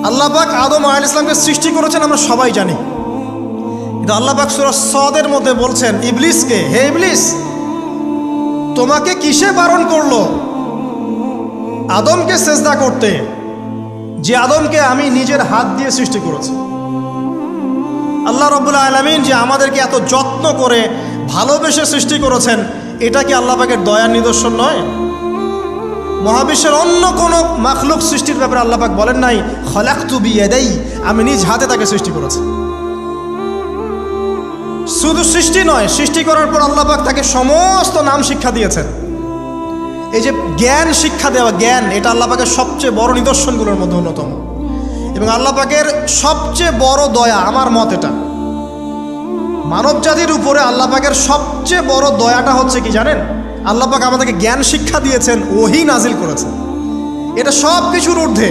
আল্লাহ পাক আদম আলাইহিস সালামকে সৃষ্টি করেছেন আমরা সবাই জানি, কিন্তু আল্লাহ পাক সূরা সদের মধ্যে বলছেন ইবলিসকে, হে ইবলিস, তোমাকে কিসে বারণ করলো আদমকে সেজদা করতে, যে আদমকে আমি নিজের হাত দিয়ে সৃষ্টি করেছি। আল্লাহ রাব্বুল আলামিন যে আমাদেরকে এত যত্ন করে ভালোবেসে সৃষ্টি করেছেন, এটা কি আল্লাহ পাকের দয়ার নিদর্শন নয়? মহাবিশ্বের অন্য কোনো মাখলুক সৃষ্টির ব্যাপারে আল্লাহ পাক বলেন নাই খলাকতু বিয়াদাই, আমি নিজ হাতে তাকে সৃষ্টি করেছি। শুধু সৃষ্টি নয়, সৃষ্টি করার পর আল্লাহ পাক তাকে সমস্ত নাম শিক্ষা দিয়েছেন। এই যে জ্ঞান শিক্ষা দেওয়া, জ্ঞান, এটা আল্লাহ পাকের সবচেয়ে বড় নিদর্শনগুলোর মধ্যে অন্যতম। এবং আল্লাহ পাকের সবচেয়ে বড় দয়া, আমার মত এটা, মানব জাতির উপরে আল্লাহ পাকের সবচেয়ে বড় দয়াটা হচ্ছে কি জানেন? আল্লাহ পাক আমাদেরকে জ্ঞান শিক্ষা দিয়েছেন, ওহী নাজিল করেছেন। এটা সব কিছুর ঊর্ধ্বে।